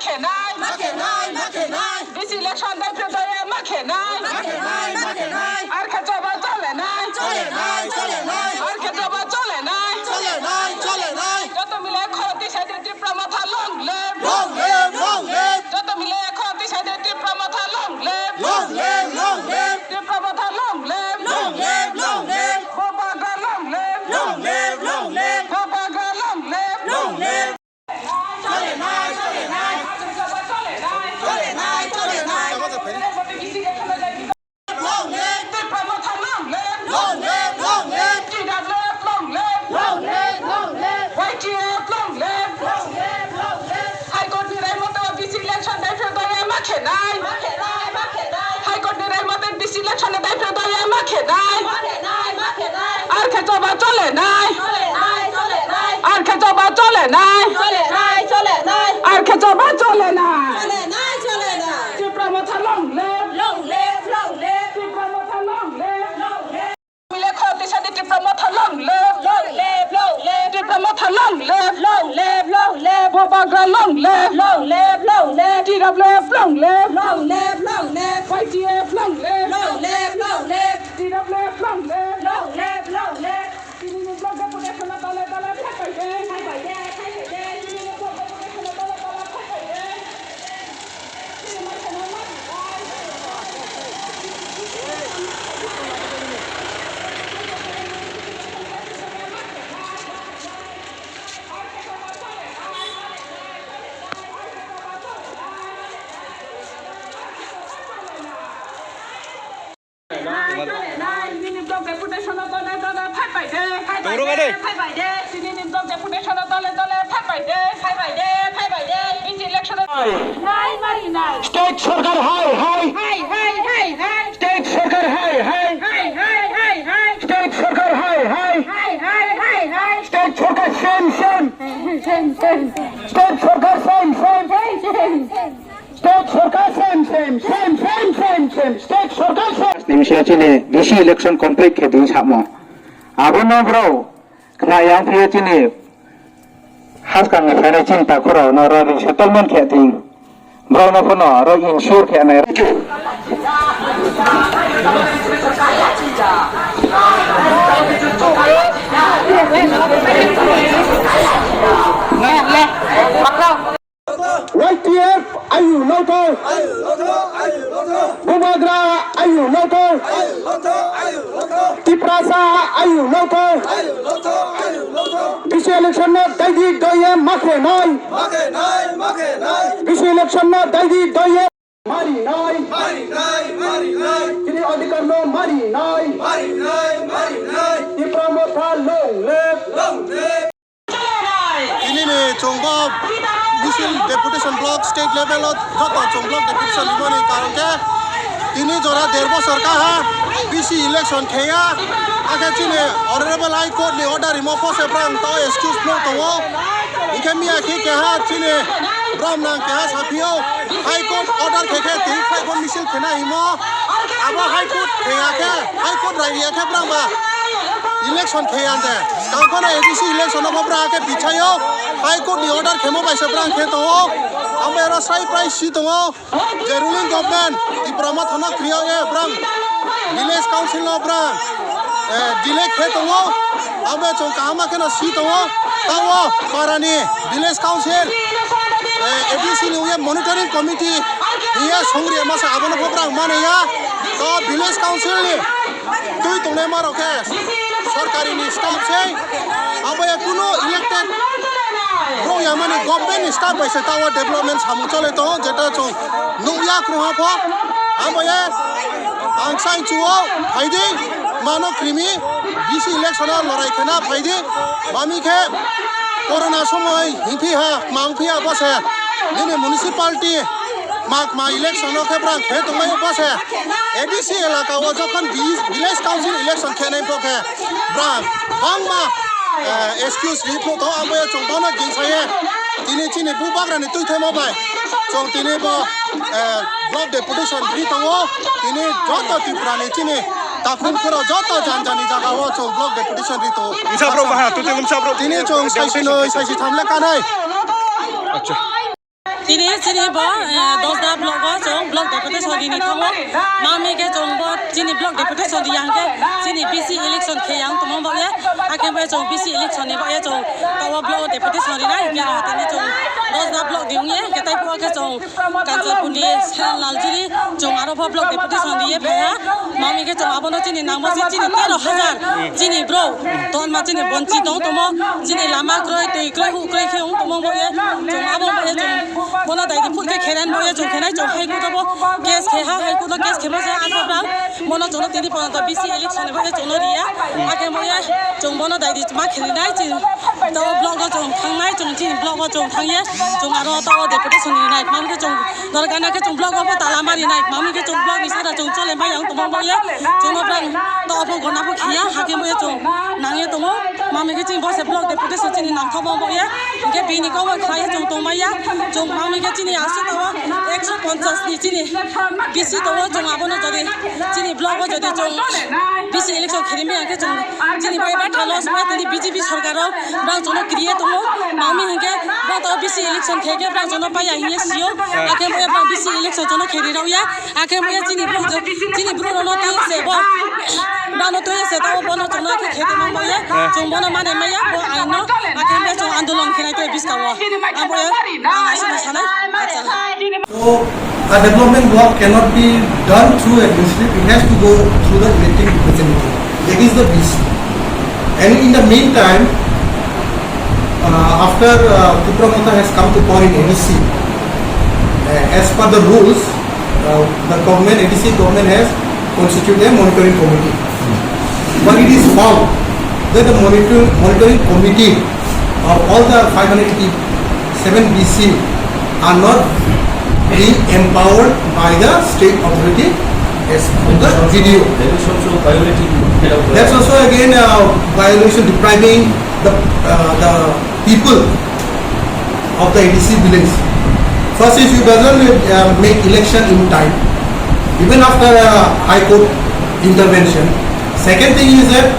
মাখে নাই DC election দায়িত্ব দয়ে মাখে নাই আর খেজবা চলে নাই আর খেজবা চলে নাই যত মিলে খতি সাইডে টিপ্রা মাথা লং লেফট যত মিলে খতি সাইডে টিপ্রা মাথা লং লেফট টিপ্রা মাথা লং লেফট বাবা লং লেফট বাবা লং লেফট চলে নাই আর খেজবা চলে নাই আর খেজবা চলে নাই আর খেজবা চলে নাই টিপ্রা মাথা লং লেফট টিপ্রা মাথা লং লেফট মিলে খতি সাইডে টিপ্রা মাথা লং লেফট টিপ্রা মাথা লং লেফট বাবা long left TWF long left YTF long left TWF long left তিনি ব্লক ডেপুটেশন দলে ফাইটে স্টেট সরকার হাই স্টেট সরকার হাই স্টেট সরকার হাই স্টেট সরকার সেম স্টেট সরকার সেম স্টেট সরকার same state সরকার নিমিষে DC election complete খেতে সামো আবনো bro খায়াং ফিয়ে চিনি হাসকাং ফেনে চিন্তা করো নর সেটেলমেন্ট খেতে ব্রো না ফোন র ensure খেনে YTF ayu loto Bumagra ayu loto Tiprasa ayu loto Bisi election na daidi doye makhe nai Bisi election na daidi doye mari nai Kini adhikar no mari nai Tipramotha long left ini nih congbok misil deputation block state level joto congbok deputation limoni karon ke ini jora derbo sarkar ha BC election kheya ake chine honorable high court ni order rimo pose brang to excuse no to ike mi akhi ke ha chine bram nang ke ha sapio high court order ke ti khai kon misil khena imo abo high court kheya ke high court rai ya ke brang ba election kheyande kankone ABC election no bra ke bichayo high court ni order khemo bai sabrang khe to amera sai price si to the ruling government di brahma thana kriya e brang village council no brang delay khe to ame chong kama ke na si to tawo parani village council ABC ni monitoring committee iya songri masa abono brang mane ya to village council ni tui tone maro ke সরকারি staff সেই abaya কোনো elected rho ইয়ামানি government staff বাইসে তাও development সামু চলে তো যেটা চং নুয়া ক্রোহা প আবায়া আংসাই চুও ফাইদি মানো ক্রিমি বিসি ইলেকশন লড়াই খেনা ফাইদি মামিখে করোনা সময় হিংফিহা মাংফিয়া বসে দিনে মিউনিসিপালিটি মা ইলেকশন খেব্রাং খে তোমায় বসে ABC এলাকা ও যখন ভিলেজ কাউন্সিল ইলেকশন খেনাই পক্ষে ব্রাং বাংমা এক্সকিউজ রিপোর্ট তো আমে চংদন গিংসায়ে তিনি চিনি বুবাগ্রানি তুইথে মবাই চং তিনি ব ব্লক ডেপুটেশন রি তো তিনি যত ত্রিপুরানি চিনি তাকুন করে যত জানজানি জায়গা ও চং ব্লক ডেপুটেশন রি তো মুসাফর বাহা তুতে মুসাফর তিনি চং সাইসিনো সাইসি থামলে কানাই আচ্ছা Tini sini bo dosda blok bo jong blok deputation di ni thong mami ke jong bo sini blok deputation di yang ke sini BC election ke yang tomong bo ye akem bo jong BC election ni bo ye jong tawa blok deputation di na ke la tini jong dosda blok di ye ke tai bo ke jong kanjal pundi lal jiri jong aro bo blok deputation di ye phaya mami ke jong abono sini nang bo sini 13,000 sini bro ton ma sini bonchi dong tomo sini lama kroi tei kroi hu kroi khong tomong bo ye jong abo bo ye jong bola dai di put ke kheren bo ye jong khenai jong hai ku to bo case khe ha hai ku to case khemo se an ba mono jong tini pon to BC election bo ye jong ria ake bo ye jong bono dai di ma kheli nai chin to blog go jong thang nai jong chin blog go jong thang ye jong aro to deputation ni nai mam ke jong dor kana ke jong blog go ta la ma ni nai mam ke jong blog ni sa da jong chole ma yang to bo ye jong no bang to bo gona bo khia ha ke bo ye jong nang ye to mo mam ke chin bo se blog deputation chin nang tho bo ye ke bi ni ko bo khai jong to ma ya jong mam ke chin asu to 150 ni chin BC to jong abono jodi chin blog go jodi jong BC election khiri me ke jong chin bai ba thalos ma tini BJP sarkar ro bang jong kriye to mo mami hinge ba to BC election khege bang jong pa ya hinge sio ake mo bang BC election jong khiri ro ya ake mo chin bro no ti se bo ba no to se to bo no jong ke khete mo bo ya jong bo no mane ma ya bo ai no ake me jong andolon khina to bis ka wa abo ya asina sana So a development block cannot be done through administrative, it has to go through the elected representative. That is the BC. And in the meantime, after Kupramata has come to power in NEC, as per the rules, the government, NEC government has constituted a monitoring committee. But it is found that the monitoring committee of all the 587 BC are not being empowered by the state authority as from the video. That is also violating. That's also again a violation, depriving the people of the ADC village. First is you doesn't make election in time, even after High Court intervention. Second thing is that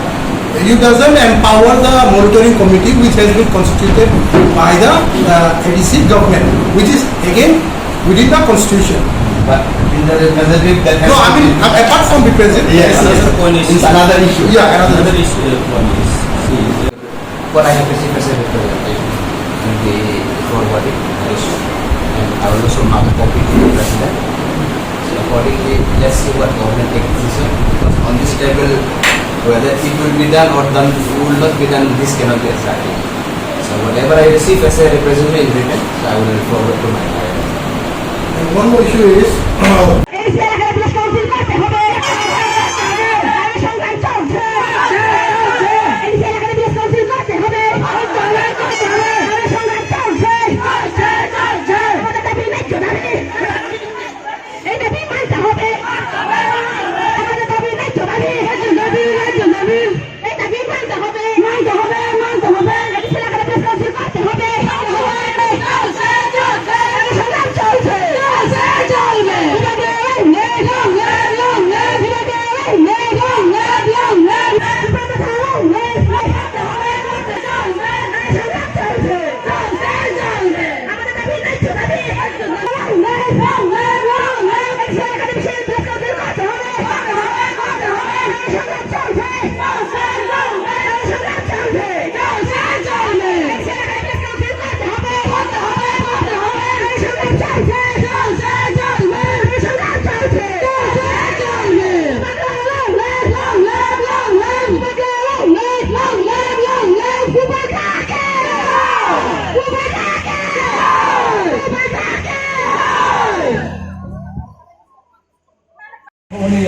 you doesn't empower the monitoring committee which has been constituted by the ADC government, which is again within the constitution. But in the representative that has No, I mean apart from representative. yes, another point is another issue. Yeah, another issue. One is see what I have received as a representation in the forwarding issue, and I will also mark a copy to the president. So accordingly, let's see what government takes decision. Because on this table, whether it will be done or done will not be done, this cannot be exactly. So whatever I receive as a representative in written, so I will forward to my client. And one more issue is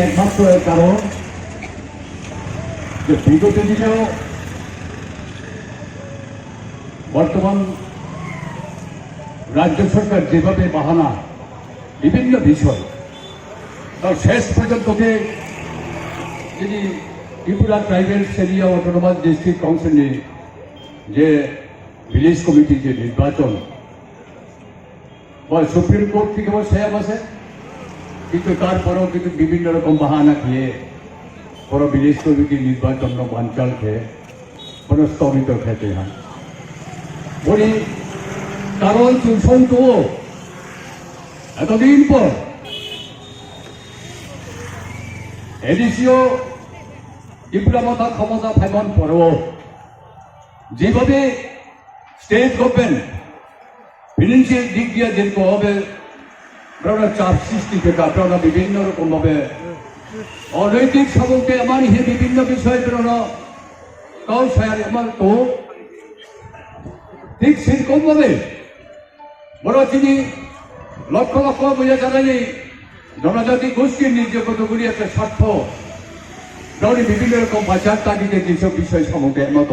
একমাত্র কারণ যে বিগত দিনেও বর্তমান রাজ্য সরকার যেভাবে বাহানা বিভিন্ন বিষয় তার শেষ পর্যন্ত যিনি Tripura tribal area autonomous district কাউন্সিলে যে ভিলেজ কমিটি যে নির্বাচন বা সুপ্রিম কোর্ট থেকে বসে আছে, কিন্তু তারপরেও কিন্তু বিভিন্ন রকম বাহানা খেয়ে কোনো ভিলেজ কমিটি নির্বাচন বানচাল খেয়ে কোনো স্থগিত খেতে হয় বলি কারণ চুষন্তু এতদিন পর এডিসিও ত্রিপুরা মাথা ক্ষমতা ফাইমান পরেও যেভাবে স্টেট গভর্নমেন্ট ফিনান্সিয়াল দিক দিয়ে যেরকম হবে আপনারা চাপ সৃষ্টি থেকে আপনারা বিভিন্ন রকম ভাবে অনৈতিক সকলকে আমার হিসেবে বিভিন্ন বিষয়ে প্রেরণা তাও আমার তো ঠিক সেরকম ভাবে বড় তিনি লক্ষ লক্ষ বোঝা জানাই জনজাতি গোষ্ঠীর নিজের কতগুলি একটা স্বার্থ কারণে বিভিন্ন রকম বাজার তাগিদে যেসব বিষয় সম্বন্ধে একমত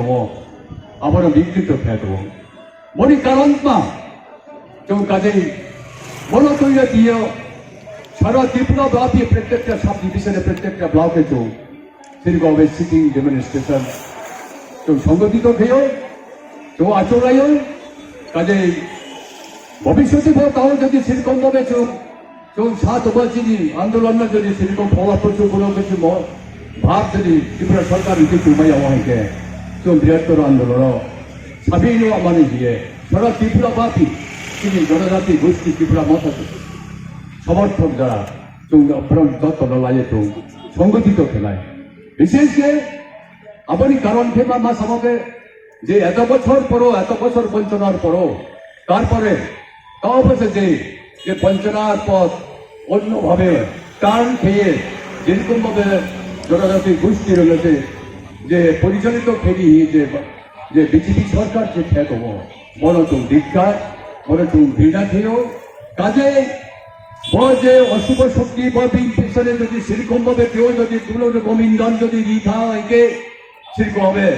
আমারও বিকৃত খেয়ে দেব মনে কারণ না যেমন কাজেই মনে তৈরি দিয়ে সারা ত্রিপুরা ব্লকে প্রত্যেকটা সাব ডিভিশনে প্রত্যেকটা ব্লকে তো সেরকম সিটিং ডেমনস্ট্রেশন তো সংগঠিত খেয়েও তো আচরাইও কাজেই ভবিষ্যতে তাও যদি সেরকম ভাবে চোখ 7 বছরই আন্দোলন যদি সেরকম ফলপ্রসূ কোনো কিছু ভাব যদি ত্রিপুরা সরকার কিছু উপায় আমাকে চোখ বৃহত্তর আন্দোলন সাবিয়ে মানে দিয়ে সারা ত্রিপুরা বাপি তিনি জনজাতি গোষ্ঠী ত্রিপুরা মতো সমর্থক যারা দত্ত লাগে তো সংগঠিত খেলায় বিশেষ করে আপনি কারণ খেলা মাস আমাকে যে এত বছর পরও এত বছর বঞ্চনার পরও তারপরে তাও বলছে যে বঞ্চনার পথ অন্যভাবে টার্ন খেয়ে যেরকম ভাবে জনজাতি গোষ্ঠী রয়েছে যে পরিচালিত ফেরি যে বিজেপি সরকার যে খ্যাত বড় তুমি দীক্ষায় বড় তুমি ঘৃণা খেয়েও কাজে যে অশুভ শক্তি বা পেছনে যদি সেরকম ভাবে কেউ যদি তুলো রকম ইন্ধন যদি দিতে হয় সেরকম হবে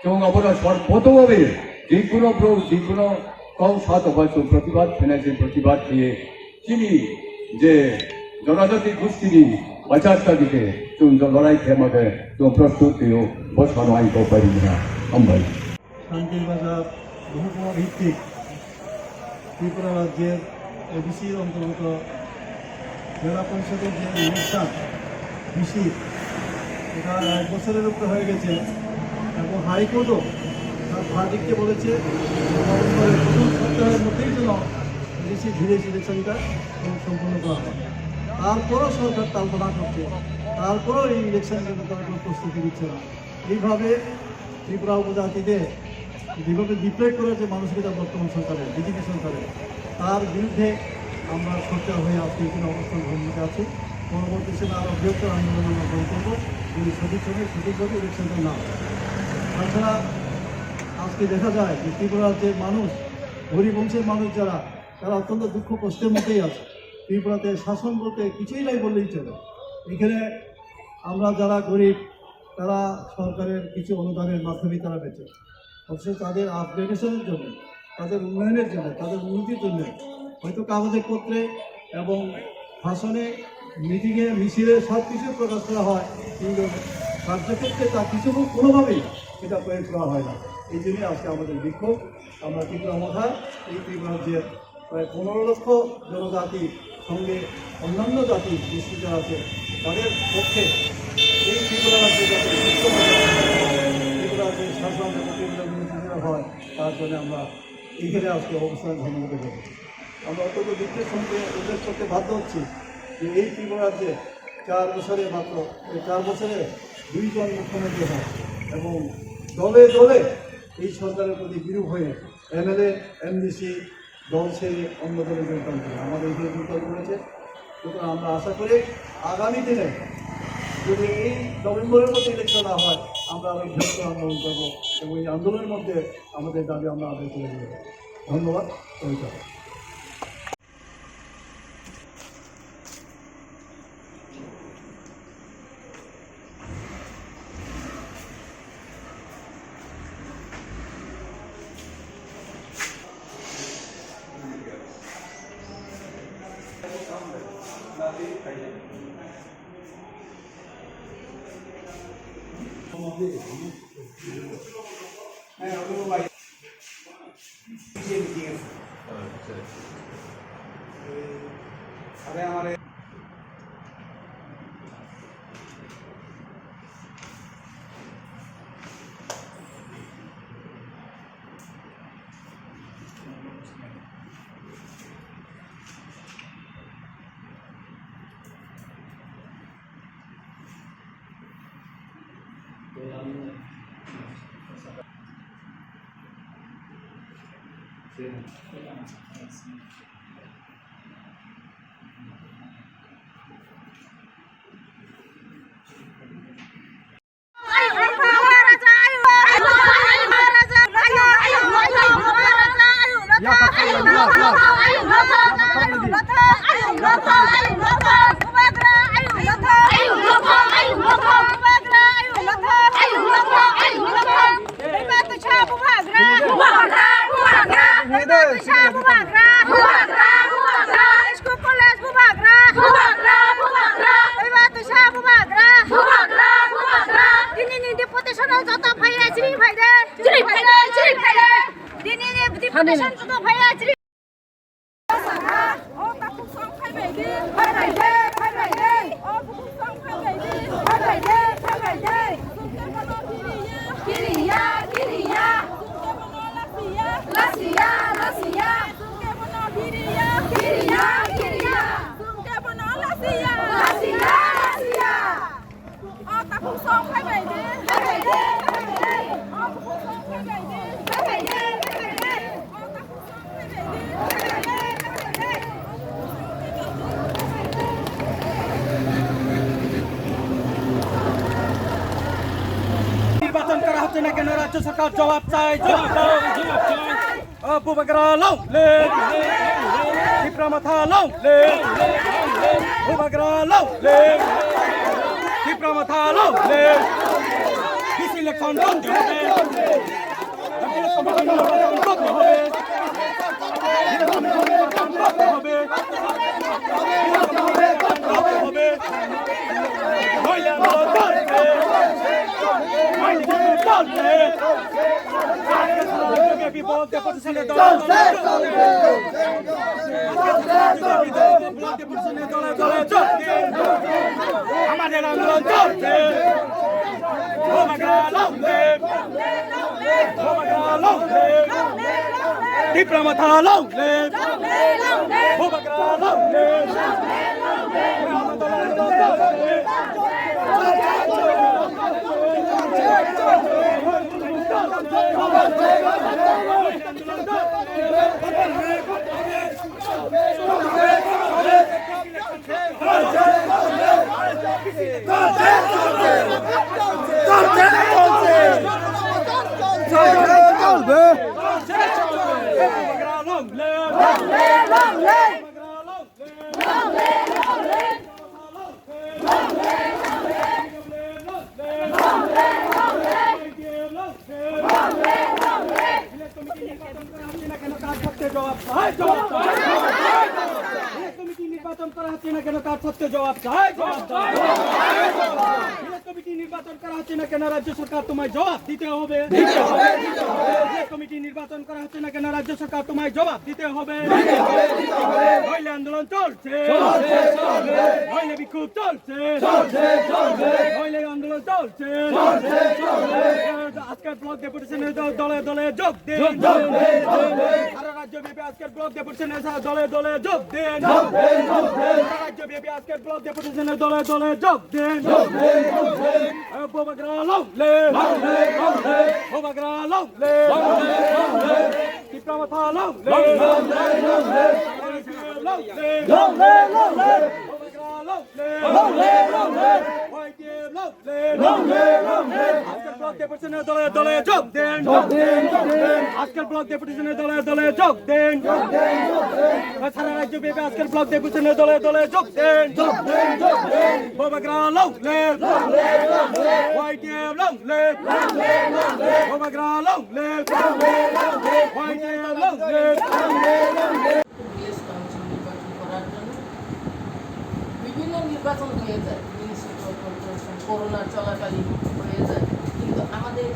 এবং আমরা সর্বতভাবে যে কোনো কম 7 বছর প্রতিবাদ ফিনান্সিয়াল প্রতিবাদ দিয়ে চিনি যে জনজাতি গোষ্ঠীর বাঁচারটা দিকে তুমি লড়াই খেয়ে তুমি প্রস্তুতিও বসানো আইন পারি না আমরা শান্তির বাজার মহকুমা ভিত্তিক ত্রিপুরা রাজ্যের এডিসির অন্তর্গত জেলা পরিষদের যে ইলেকশন বিসি এটা 1 বছরের উপরে হয়ে গেছে এবং হাইকোর্টও তার ভার্ডিক্টে বলেছে নভেম্বরের প্রথম সপ্তাহের মধ্যেই যেন এডিসি ভিলেজ ইলেকশনটা সম্পূর্ণ করা হয়। তারপরও সরকার তালপনা করছে, তারপরেও এই ইলেকশনের জন্য তারা কোনো প্রস্তুতি দিচ্ছে না। এইভাবে ত্রিপুরা উপজাতিদের যেভাবে ডিপ্রেট করেছে মানসিকতা বর্তমান সরকারের বিজেপি সরকারের, তার বিরুদ্ধে আমরা সোচ্চার হয়ে আজকে এখানে অবস্থান ভূমিকা আছি। পরবর্তী সময় আরও বৃহত্তর আন্দোলন আমরা গ্রহণ করবো যদি সঠিক সময় সঠিকভাবে ইলেকশনটা না হয়। তাছাড়া আজকে দেখা যায় যে ত্রিপুরা রাজ্যের মানুষ, হরিবংশের মানুষ যারা, তারা অত্যন্ত দুঃখ কষ্টের মধ্যেই আছে। ত্রিপুরাতে শাসন বলতে কিছুই নাই বললেই চলে। এখানে আমরা যারা গরিব তারা সরকারের কিছু অনুদানের মাধ্যমে তারা বেঁচে, অথচ তাদের আপগ্রেডেশনের জন্য, তাদের উন্নয়নের জন্য, তাদের উন্নতির জন্য হয়তো কাগজপত্রে এবং ভাষণে, মিটিংয়ে, মিছিলে সব কিছু প্রকাশ করা হয়, কিন্তু কার্যক্ষেত্রে তা কিছু কোনোভাবেই এটা প্রয়োগ করা হয় না। এই জন্যই আজকে আমাদের বিক্ষোভ। আমরা ত্রিপুরা মাথা এই ত্রিপুরা রাজ্যের প্রায় 15 লক্ষ জনজাতির সঙ্গে অন্যান্য জাতি গোষ্ঠীরা আছে, তাদের পক্ষে এই ত্রিপুরা রাজ্যে যাতে ত্রিপুরা রাজ্যের শাসন এবং ত্রিপুরা বিরোধীরা হয়, তার জন্য আমরা এইখানে আজকে অবস্থান ধর্ম দেব। আমরা অত্যন্ত দুঃখের সঙ্গে উল্লেখ করতে বাধ্য হচ্ছি যে এই ত্রিপুরা রাজ্যে 4 বছরে মাত্র 4 বছরে 2 জন মুখ্যমন্ত্রী হয় এবং দলে দলে এই সরকারের প্রতি বিরূপ হয়ে এমএলএ, এমডিসি দল ছেড়ে অন্য দলে যোগদান করে আমাদের এখানে যোগদান করেছে। সুতরাং আমরা আশা করি আগামী দিনে যদি এই নভেম্বরের মধ্যে ইলেকশন না হয়, আমরা আরও বৃহত্তর আন্দোলন করবো এবং এই আন্দোলনের মধ্যে আমাদের দাবি আমরা আদায় করে দেব। ধন্যবাদ। নির্বাচন করা হচ্ছে না কেন রাজ্য সরকার জবাব চাই বুবাগরা লাউলে টিপরা মাথা লাউলে বুবাগরা লাউলে টিপরা মাথা লাউলে বিসি ইলেকশন বন্ধ হবে আমাদের আন্দোলন চলছে টিপরা মাথা লাউলে নির্বাচন করা হচ্ছে না কেন তার সত্য জবাব চাই কমিটি নির্বাচন করা হচ্ছে না কেন রাজ্য সরকার তোমায় জবাব দিতে হবে কমিটি নির্বাচন করা হচ্ছে না কেন রাজ্য সরকার তোমায় জবাব দিতে হবে নইলে আন্দোলন চলছে নইলে বিক্ষোভ চলছে নইলে আন্দোলন চলছে আজকের ব্লক ডেপুটেশনের দলে দলে যোগ দিন সারা রাজ্যব্যাপী আজকের ব্লক ডেপুটেশনের দলে দলে যোগ দিন রাজ্যব্যাপী আজকের ব্লক ডেপুটেশনের দলে দলে যোগ দিন বুবাগরা লাউলে বুবাগরা লাউলে টিপরা মাথা লাউলে দলে দলে যোগ দেন আজকের ব্লক ডেপুটেশনের দলে দলে যোগ দেন সারা রাজ্য ব্যাপী আজকের ব্লক ডেপুটেশনের দলে দলে যোগ দেন বুবাগরা লাউলে YTM লাউলে বুবাগরা লাউলে YTM লাউলে বিভিন্ন নির্বাচন হয়ে যায় করোনা চলাকালীন হয়ে যায় কিন্তু আমাদের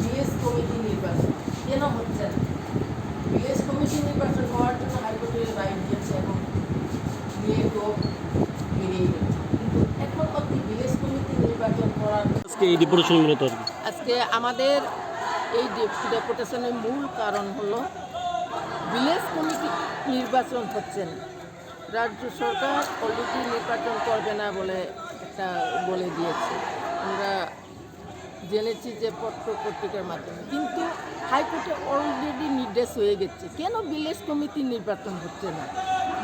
বিএস কমিটি নির্বাচন কেন হচ্ছে না বিএস কমিটি নির্বাচন হওয়ার জন্য হাইকোর্টের রায় দিয়েছে এবং নিয়ে তো বেরিয়ে গেছে কিন্তু এখন অবধি বিএস কমিটি নির্বাচন করার আজকে আমাদের এই ডেপুটেশনের মূল কারণ হলো ভিলেজ কমিটি নির্বাচন হচ্ছে না রাজ্য সরকার অলরেডি নির্বাচন করবে না বলে একটা বলে দিয়েছে আমরা জেনেছি যে পত্র পত্রিকার মাধ্যমে, কিন্তু হাইকোর্টে অলরেডি নির্দেশ হয়ে গেছে। কেন ভিলেজ কমিটির নির্বাচন হচ্ছে না?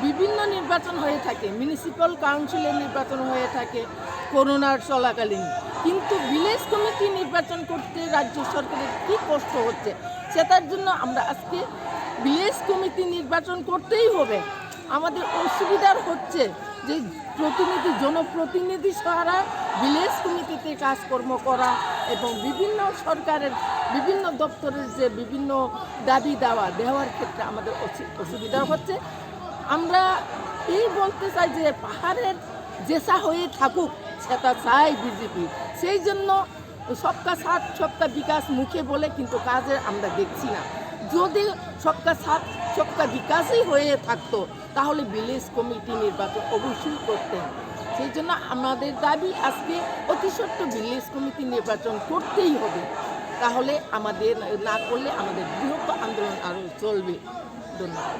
বিভিন্ন নির্বাচন হয়ে থাকে, মিউনিসিপ্যাল কাউন্সিলের নির্বাচন হয়ে থাকে করোনার চলাকালীন, কিন্তু ভিলেজ কমিটি নির্বাচন করতে রাজ্য সরকারের কী কষ্ট হচ্ছে, সেটার জন্য আমরা আজকে ভিলেজ কমিটি নির্বাচন করতেই হবে। আমাদের অসুবিধার হচ্ছে যে জনপ্রতিনিধি ছাড়া ভিলেজ কমিটিতে কাজকর্ম করা এবং বিভিন্ন সরকারের বিভিন্ন দপ্তরের যে বিভিন্ন দাবি দেওয়ার ক্ষেত্রে আমাদের অসুবিধা হচ্ছে। আমরা এই বলতে চাই যে পাহাড়ের জেসা হয়ে থাকুক সেটা চাই বিজেপি, সেই জন্য সবকা সাথ সবকা বিকাশ মুখে বলে কিন্তু কাজে আমরা দেখছি না। যদি সবকা সাথ সবকা বিকাশই হয়ে থাকতো তাহলে ভিলেজ কমিটি নির্বাচন অবশ্যই করতেন। সেই জন্য আমাদের দাবি আজকে অতি সত্ত্ব ভিলেজ কমিটি নির্বাচন করতেই হবে, তাহলে আমাদের না করলে আমাদের বৃহত্তর আন্দোলন আরও চলবে। ধন্যবাদ।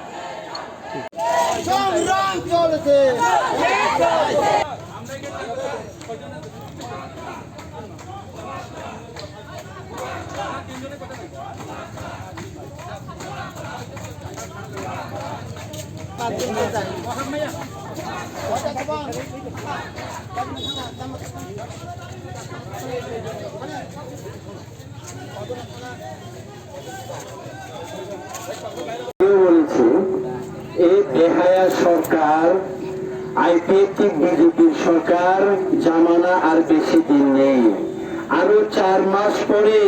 সংগ্রাম চলছে। বলছি এই বেহায়া সরকার, আইপিএফটি বিজেপির সরকার জামানা আর বেশি দিন নেই, আরো 4 মাস পরে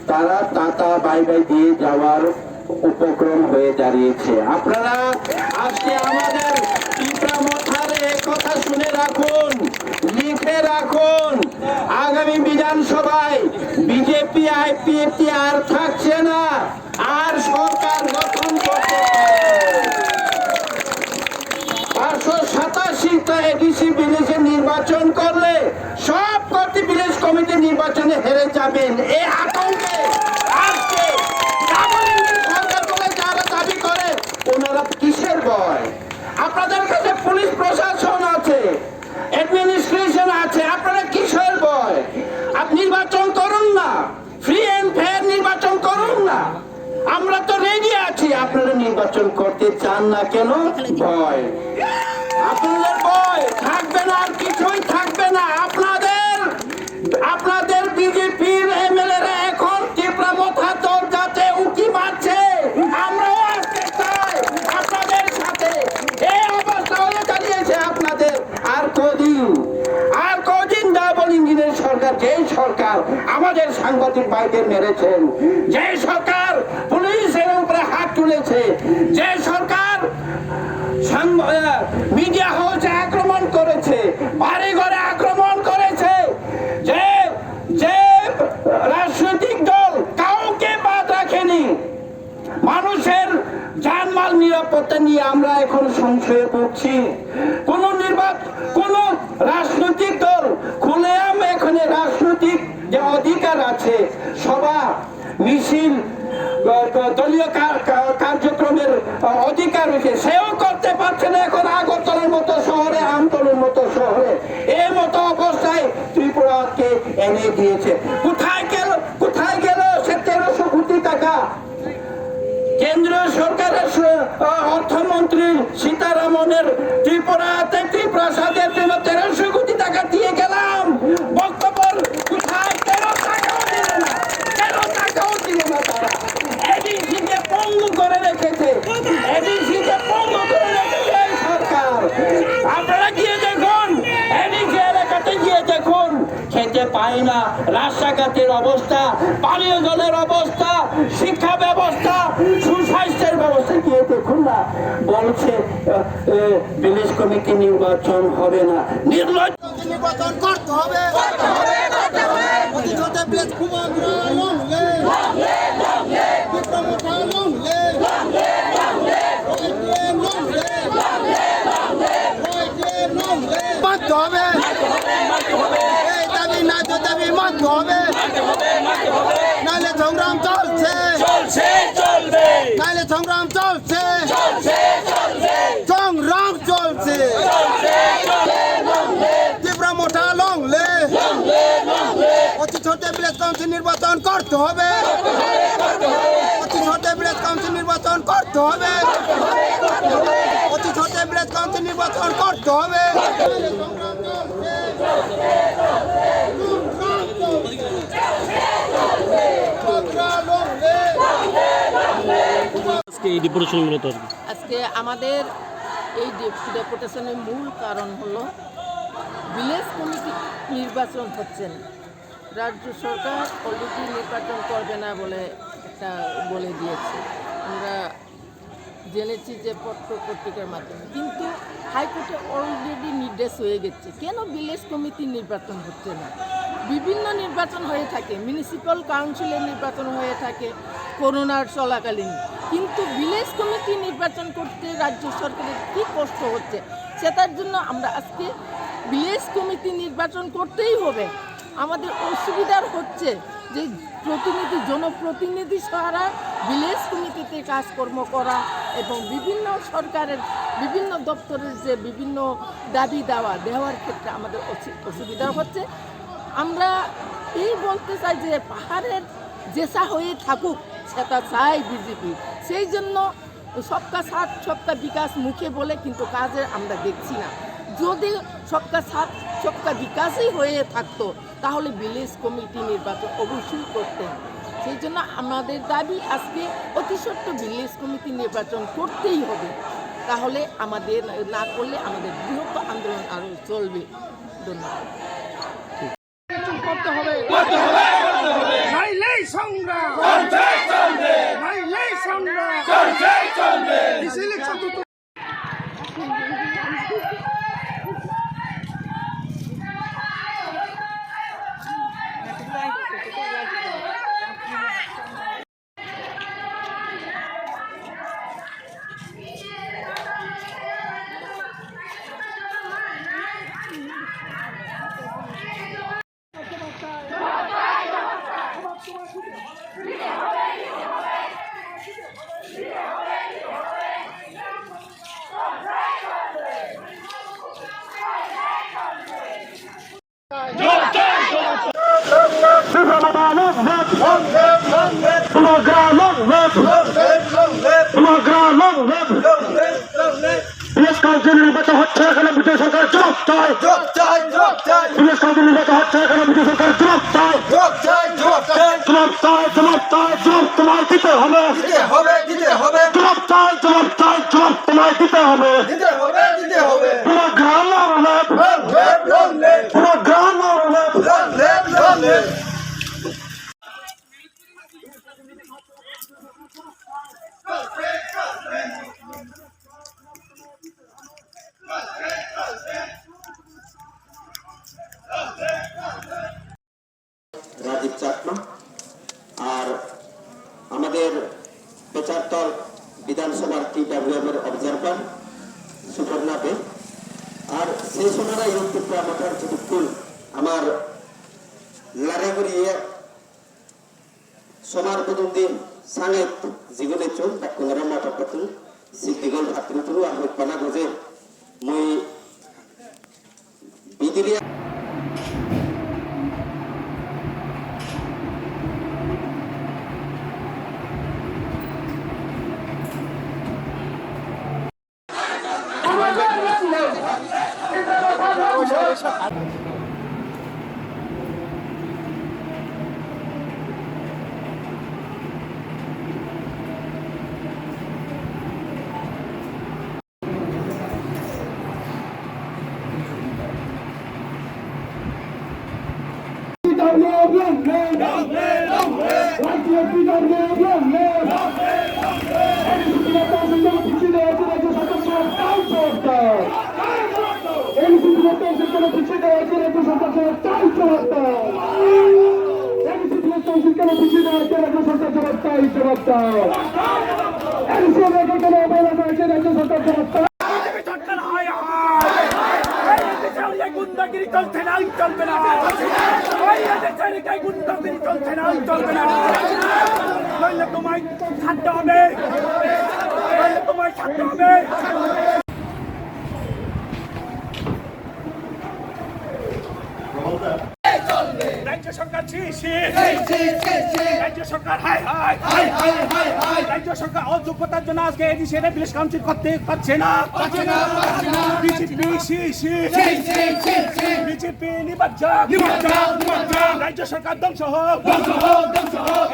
তারা টাটা বাই বাই দিয়ে যাওয়ার উপক্রম হয়ে দাঁড়িয়েছে। আপনারা আজকে আমাদের পিতামাতার কথা শুনে রাখুন, লিখে রাখুন, আগামী বিধানসভায় বিজেপি আইপিএফটি আর থাকছে না, আর সরকার গঠন করতে 587টা এডিসি ভিলেজে নির্বাচন করলে সব কটি ভিলেজ কমিটি নির্বাচনে হেরে যাবেন। এই আতঙ্কে আজকে সরকার বলে যারা দাবি করে ওনারা কিসের ভয়? আপনাদের কাছে পুলিশ প্রশাসন আছে, অ্যাডমিনিস্ট্রেশন আছে, আপনারা কিসের ভয়? আপনি নির্বাচন করুন না, ফ্রি এন্ড ফেয়ার নির্বাচন করুন না, আমরা তো রেডি আছি। আপনারা নির্বাচন করতে চান না কেন? ভয়। আপনাদের ভয় থাকবে না, আর কিছুই থাকবে না। আপনাদের বিজেপির এমএলএরা এখন তীব্রমথা তোর যাতে উঁকি মারছে, আমরাও আসতে চাই আপনাদের সাথে। এই অবস্থা হয়ে দাঁড়িয়েছে আপনাদের। আর কদিন ডাবল ইঞ্জিনের সরকার, যেই সরকার আমাদের সাংবাদিক ভাইদের মেরেছেন, যে সরকার পুলিশের উপরে হাত তুলেছে, যে সরকার মিডিয়া হাউসে আক্রমণ করেছে, বাড়ি ঘরে আক্রমণ করেছে, যে রাজনৈতিক দল কাউকে বাদ রাখেনি, মানুষের জানমাল নিরাপত্তা নিয়ে আমরা এখন সংশয়ে পড়ছি। কোন রাজনৈতিক দল খুলেআম এখানে রাজনৈতিক যে অধিকার আছে, সভা মিছিল দলীয় কার্যক্রমের অধিকার রয়েছে, সেও করতে পারছে না এখন আগরতলার মতো শহরে, আমতলার মতো শহরে। এই মতো অবস্থায় ত্রিপুরাকে এনে দিয়েছে। কোথায় গেল সে 1300 কোটি টাকা? কেন্দ্রীয় সরকারের অর্থমন্ত্রী সীতারামনের ত্রিপুরাতে ত্রিপ্রাসাদের জন্য 1300 কোটি টাকা দিয়ে গেলাম, বক্তব্য কোথায়? 13 টাকাও দিল না তারা। এডিসিকে পঙ্গু করে রেখেছে এই সরকার। আপনারা গিয়ে দেখুন, এডিসি এলাকাতে গিয়ে দেখুন, খেতে পায় না, রাস্তাঘাটের অবস্থা, পানীয় জলের অবস্থা, শিক্ষা ব্যবস্থা, সুস্বাস্থ্যের ব্যবস্থা গিয়ে দেখুন না। বলছে ভিলেজ কমিটি নির্বাচন হবে না। নির্বাচন করতে হবে। নাইলে সংগ্রাম চলছে, নাইলে সংগ্রাম চলছে, সংগ্রাম চলছে। তীব্র মোটা লংলে অতি ছোট করতে হবে অতি ছোটে ব্লেজ কাউন্সিল নির্বাচন করতে হবে অতি ছোটে ব্লেজ কাউন্সিল নির্বাচন করতে হবে আজকে আমাদের এই ডেপুটেশনের মূল কারণ হলো ভিলেজ কমিটি নির্বাচন হচ্ছে না। রাজ্য সরকার অলরেডি নির্বাচন করবে না বলে একটা বলে দিয়েছে, আমরা জেনেছি যে পত্র পত্রিকার মাধ্যমে, কিন্তু হাইকোর্টে অলরেডি নির্দেশ হয়ে গেছে কেন ভিলেজ কমিটি নির্বাচন হচ্ছে না। বিভিন্ন নির্বাচন হয়ে থাকে, মিউনিসিপ্যাল কাউন্সিলের নির্বাচন হয়ে থাকে করোনার চলাকালীন, কিন্তু ভিলেজ কমিটি নির্বাচন করতে রাজ্য সরকারের কী কষ্ট হচ্ছে, সেটার জন্য আমরা আজকে ভিলেজ কমিটি নির্বাচন করতেই হবে। আমাদের অসুবিধার হচ্ছে যে জনপ্রতিনিধি ছাড়া ভিলেজ কমিটিতে কাজকর্ম করা এবং বিভিন্ন সরকারের বিভিন্ন দপ্তরের যে বিভিন্ন দাবি দেওয়ার ক্ষেত্রে আমাদের অসুবিধা হচ্ছে। আমরা এই বলতে চাই যে পাহাড়ের জেসা হয়ে থাকুক সেটা চাই বিজেপি, সেই জন্য সবকা সাথ সবকা বিকাশ মুখে বলে কিন্তু কাজে আমরা দেখছি না। যদি সবকা সাথ সবকা বিকাশই হয়ে থাকতো তাহলে ভিলেজ কমিটি নির্বাচন অবশ্যই করতেন। সেই জন্য আমাদের দাবি আজকে অতি সত্য ভিলেজ কমিটি নির্বাচন করতেই হবে, তাহলে আমাদের না করলে আমাদের বৃহত্তর আন্দোলন আরও চলবে। ধন্যবাদ। ভিলেজ কাউন্সিল নির্বাচন হচ্ছে এখানে বিজেপি সরকার জবাব চায়, ভিলেজ কাউন্সিল নির্বাচন হচ্ছে এখানে বিজেপি সরকার জবাব চায়, জবাব তোমায় দিতে হবে, জবাব তোমায় দিতে হবে, পুরো গ্রাম পুরো গ্রাম রাজীব চাকমা আর আমাদের পেচারতল বিধানসভার TWM এর অবজারভার সুপর্ণা বে আর সেই সোনারা ইউটিউব আমাদের যুতুকুল আমার লারেগুড়িয়ে সোমার প্রতিদিন সাংগেত জীবনে চল ডাক্তার মাথা পাতুল সিদ্দিগল ভাতৃতুল আর পানা গজে মই বিদিরিয়া গুন্ডাগিরি চলছে না, চলবে না, গুন্ডাগিরি চলছে না, চলবে না, নইলে তোমায় ছাড়তে হবে, তোমায় ছাড়তে হবে। রাজ্য সরকার রাজ্য সরকার হাই হাই রাজ্য সরকার অযোগ্যতার জন্য আজকে এডিসি এর বিলেস কাউন্সিল করতে পারছে না বিজেপি নির্বাচন রাজ্য সরকার ধ্বংস হোক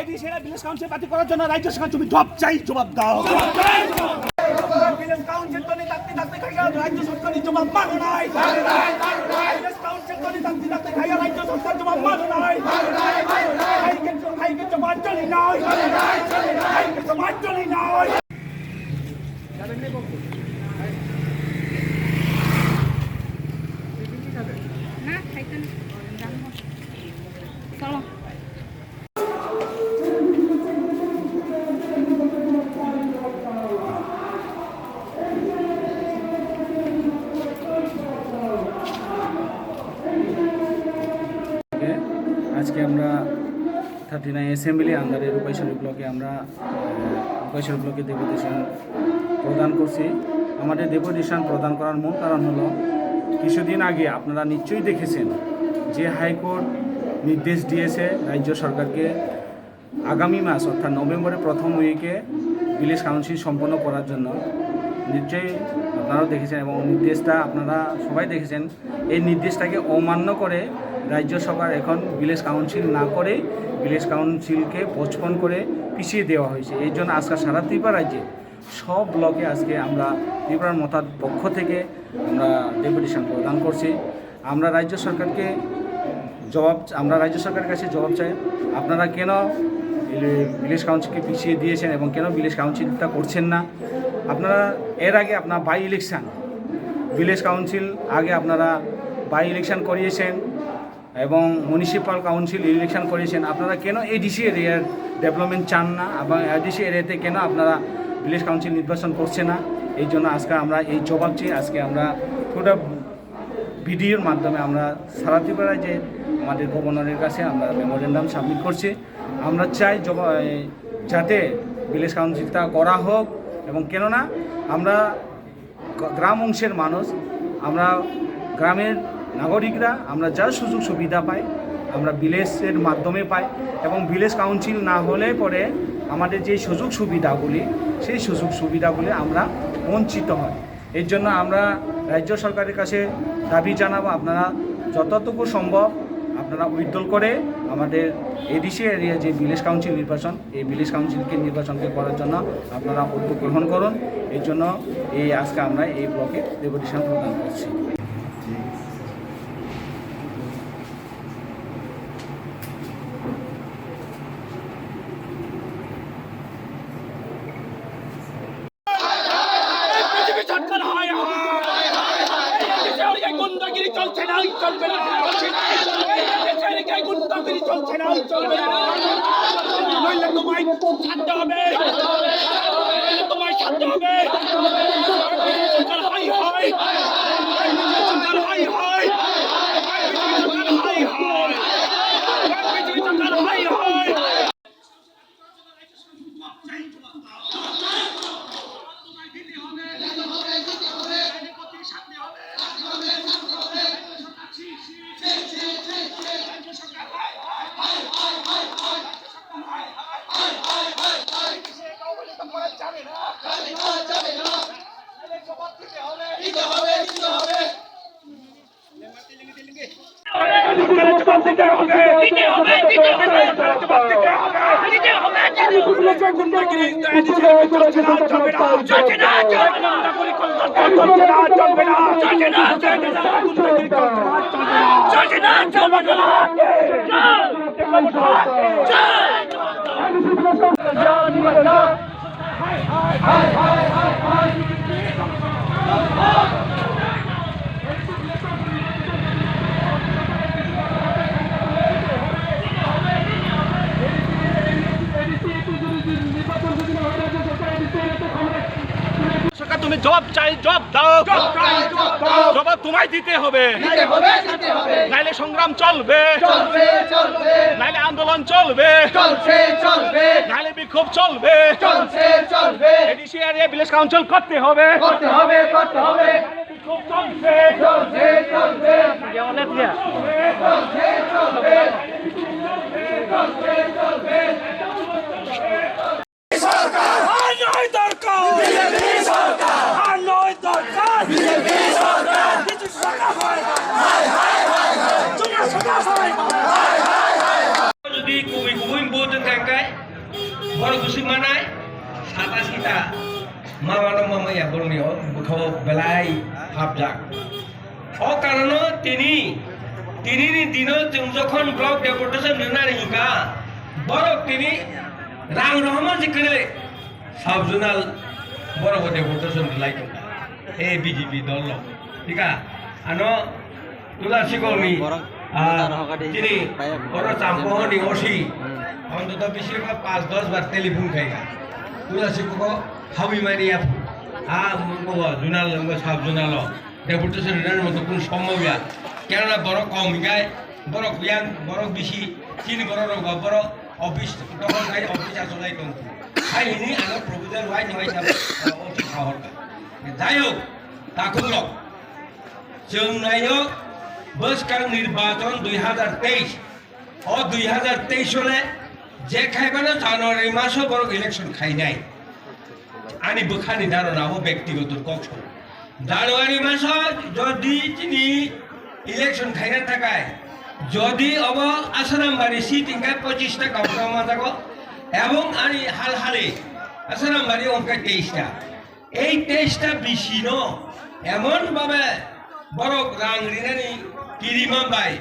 এডিসি এর বিলেস কাউন্সিল বাতিল করার জন্য রাজ্য সরকার তুমি জবাব দাও বিলেস কাউন্সিল তো থাকতে রাজ্য সরকারের জবাব মানো নাই বিলেস কাউন্সিল তো থাকতে রাজ্য সরকার জবাব মানো নাই হাইকে জবাব চলি নাই হাইকে জবাব চলি নাই না খাইতেন চলো আজকে আমরা 39 অ্যাসেম্বলি আন্ডারে রূপাইশরী ব্লকে আমরা রূপাইশরী ব্লকে ডেপুটেশন প্রদান করছি। আমাদের ডেপুটেশন প্রদান করার মূল কারণ হলো কিছুদিন আগে আপনারা নিশ্চয়ই দেখেছেন যে হাইকোর্ট নির্দেশ দিয়েছে রাজ্য সরকারকে আগামী মাস অর্থাৎ নভেম্বরের প্রথম উইকে ভিলেজ কাউন্সিল সম্পন্ন করার জন্য। নিশ্চয়ই আপনারাও দেখেছেন এবং নির্দেশটা আপনারা সবাই দেখেছেন। এই নির্দেশটাকে অমান্য করে রাজ্য সরকার এখন ভিলেজ কাউন্সিল না করে ভিলেজ কাউন্সিলকে পোস্টপোন করে পিছিয়ে দেওয়া হয়েছে। এই জন্য আজকে সারা ত্রিপুরা রাজ্যে সব ব্লকে আজকে আমরা ত্রিপুরার মতার পক্ষ থেকে আমরা ডেপুটেশন প্রদান করছি। আমরা রাজ্য সরকারের কাছে জবাব চাই, আপনারা কেন ভিলেজ কাউন্সিলকে পিছিয়ে দিয়েছেন এবং কেন ভিলেজ কাউন্সিলটা করছেন না। আপনারা এর আগে আপনার বাই ইলেকশান ভিলেজ কাউন্সিল আগে আপনারা বাই ইলেকশান করিয়েছেন এবং মিউনিসিপ্যাল কাউন্সিল ইলেকশন করেছেন। আপনারা কেন এডিসি এরিয়ার ডেভেলপমেন্ট চান না এবং এডিসি এরিয়াতে কেন আপনারা ভিলেজ কাউন্সিল নির্বাচন করছে না? এই জন্য আজকে আমরা এই জবাব চেয়ে আজকে আমরা পুরো ভিডিওর মাধ্যমে আমরা সারা ত্রিপুরায় যে আমাদের গভর্নরের কাছে আমরা মেমোরেন্ডাম সাবমিট করছি। আমরা চাই যাতে ভিলেজ কাউন্সিলটা করা হোক এবং কেননা আমরা গ্রাম অংশের মানুষ, আমরা গ্রামের নাগরিকরা আমরা যা সুযোগ সুবিধা পাই আমরা ভিলেজের মাধ্যমে পাই এবং ভিলেজ কাউন্সিল না হলে পরে আমাদের যে সুযোগ সুবিধাগুলি সেই সুযোগ সুবিধাগুলি আমরা বঞ্চিত হয়। এর জন্য আমরা রাজ্য সরকারের কাছে দাবি জানাবো, আপনারা যতটুকু সম্ভব আপনারা উইথড্রল করে আমাদের এডিসি এরিয়া যে ভিলেজ কাউন্সিল নির্বাচন, এই ভিলেজ কাউন্সিলকে নির্বাচনকে করার জন্য আপনারা উদ্যোগ গ্রহণ করুন। এই জন্য আজকে আমরা এই ব্লকে ডেপুটেশন প্রদান করছি। তুমি জবাব চাই, জবাব দাও, জবাব তোমায় দিতে হবে, নাইলে সংগ্রাম চলবে, নাইলে আন্দোলন চলবে, নাইলে বিক্ষোভ চলবে, এডিসি এরিয়া ভিলেজ কাউন্সিল করতে হবে, বিক্ষোভ চলবে। বেলাই হাবজাক ও কারণ তিনি দিন যখন ব্লক ডেপুটেশন দিনার হিকা বড় তিনি রাং রহমান জিকে সাব জোনাল বড় ডেপুটেশন দিলাই এই বিজেপি দল ঠিক আছে আনো তুলাসীগড়নি তিনি বড় চাম্পহনি অসি অন্তত বেশিরভাগ 5-10 বার টেলিফোন খাইগা তুলাসীগড় হাবি মারিয়া জোনাল সাব জোনাল ডেপুটেশন দিনার মতো কোন সম্ভব কেননা বড় কম গায় বড় বিয়ান বড় বেশি চিনি বড় রোগ বড় অফিস তখন গাই অফিস আসলাই দন্ত খাই হিনি আলো প্রভুদের ভাই নিবাই যাবে অতি শহর যাই হোক তাকুলক जों नायो बोसकां निर्वाचन 2023 और 2023 হলে যে খাইবানো জানুয়ারি মাসে বড় ইলেকশন খাই নাই আনি বখানি ধারণাও ব্যক্তিগত কক্ষ জানুয়ারি মাসে যদি তিনি ইলেকশন খাইনা থাকায় যদি অব আসারামবাড়ি সিট ইনকা 25টা গাঁও মাথাগো এবং আনি হাল হালে আসারামবাড়ি অঙ্কা 23টা এই 23টা বেশি ন এমন ভাবে বড় রাং রিনানি কিরিমামবাই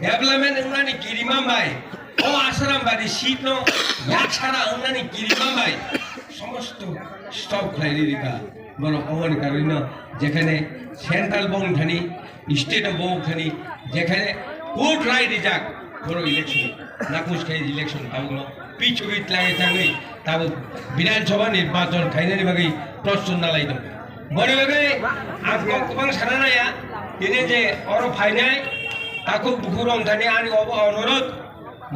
ডেভেলপমেন্ট উনানি কিরিমামবাই ও আসারামবাড়ি সিট ন ইয়াছাড়া উনানি কিরিমামবাই সমস্ত স্টক খাইরি দিকা বড় অহন কারণ যেখানে সেন্ট্রাল বংখানি স্টেট বংখানি যেখানে কোর্ট রায় দিজাক বড় ইলেকশন নাকুশ খাই ইলেকশন তাবো পিছু বিট লাগে থাকি তাবো বিধানসভা নির্বাচন খাইনানি বাকি প্রশ্ন নালাই দো বড় বাগে আজকে গোबां সানা নায়া তিনি যে অর ফাইনাই তাকো বুকুরং থানি আনি অনুরোধ